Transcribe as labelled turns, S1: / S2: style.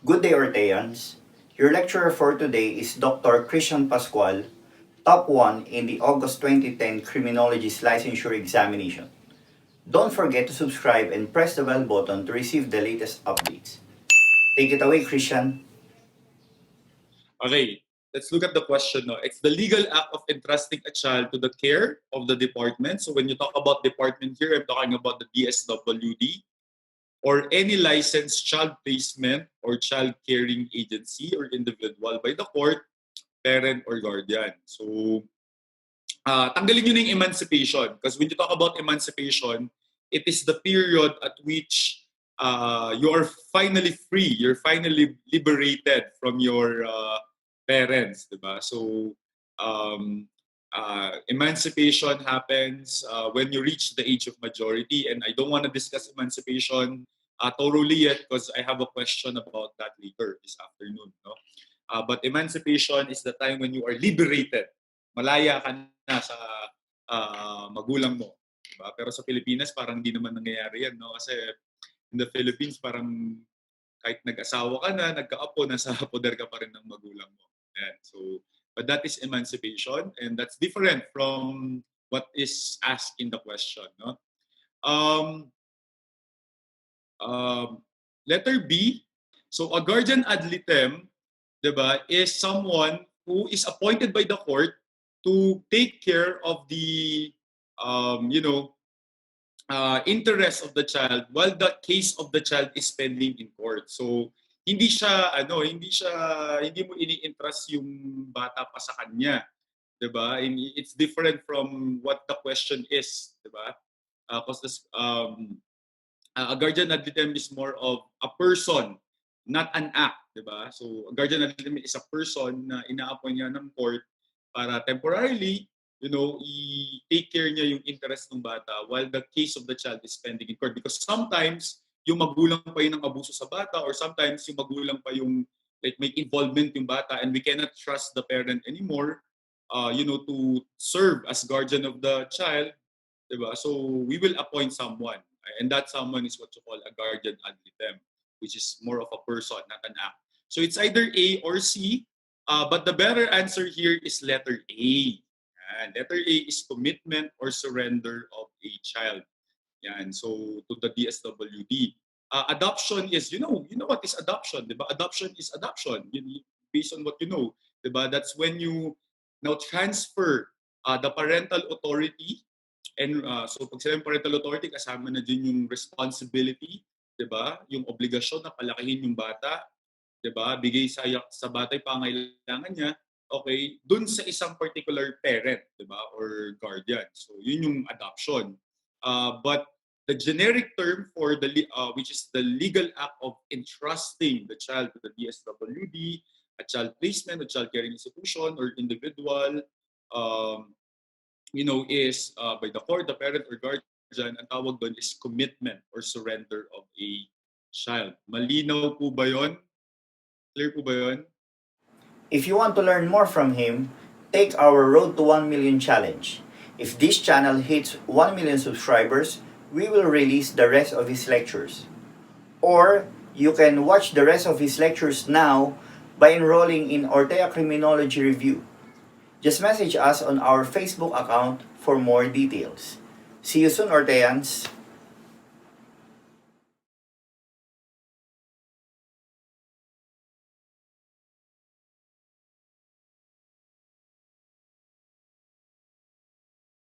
S1: Good day, Orteans. Your lecturer for today is Dr. Christian Pascual, top 1 in the August 2010 Criminologists Licensure examination. Don't forget to subscribe and press the bell button to receive the latest updates. Take it away, Christian.
S2: Okay, let's look at the question. No? It's the legal act of entrusting a child to the care of the department. So when you talk about department here, I'm talking about the DSWD or any licensed child placement or child caring agency or individual by the court, parent, or guardian. So tanggalin nyo na yung emancipation. Because when you talk about emancipation, it is the period at which you are finally free. You're finally liberated from your parents, diba? So, emancipation happens when you reach the age of majority. And I don't want to discuss emancipation thoroughly yet because I have a question about that later this afternoon. No? But emancipation is the time when you are liberated. Malaya ka na sa magulang mo. Diba? Pero sa Pilipinas, parang hindi naman nangyayari yan. No? Kasi in the Philippines, parang kahit nag-asawa ka na, nagka-apo, nasa poder ka pa rin ng magulang mo. Yan. So, but that is emancipation and that's different from what is asked in the question. No? Letter B, so a guardian ad litem, diba, is someone who is appointed by the court to take care of the, interest of the child while the case of the child is pending in court. So hindi mo ini-entrust yung bata pa sa kanya, 'di ba? It's different from what the question is, 'di ba? Because a guardian ad litem is more of a person, not an act, 'di ba? So a guardian ad litem is a person na ina-appoint niya ng court para temporarily, i-take care niya yung interest ng bata while the case of the child is pending in court. Because sometimes, yung magulang pa yung abuso sa bata or sometimes yung magulang pa yung like may involvement yung bata and we cannot trust the parent anymore, to serve as guardian of the child, diba? So we will appoint someone. And that someone is what you call a guardian ad litem, which is more of a person, not an act. So it's either A or C, but the better answer here is letter A. And letter A is commitment or surrender of a child. Yan. So to the DSWD. Adoption is, you know what is adoption, diba? Adoption is adoption. Based on what you know, diba? That's when you now transfer the parental authority. And so pag sinabing parental authority, kasama na din yung responsibility, 'di ba? Yung obligasyon na palakihin yung bata, 'di ba? Bigay sa bata yung pangailangan niya, okay, dun sa isang particular parent, 'di ba? Or guardian. So yun yung adoption. But the generic term for the which is the legal act of entrusting the child to the DSWD, a child placement, a child caring institution or individual, is by the court, the parent or guardian, ang tawag doon is commitment or surrender of a child. Malinaw po ba yun? Clear po ba yun?
S1: If you want to learn more from him, take our Road to 1 Million challenge. If this channel hits 1 million subscribers, we will release the rest of his lectures. Or you can watch the rest of his lectures now by enrolling in Ortea Criminology Review. Just message us on our Facebook account for more details. See you soon, Orteans!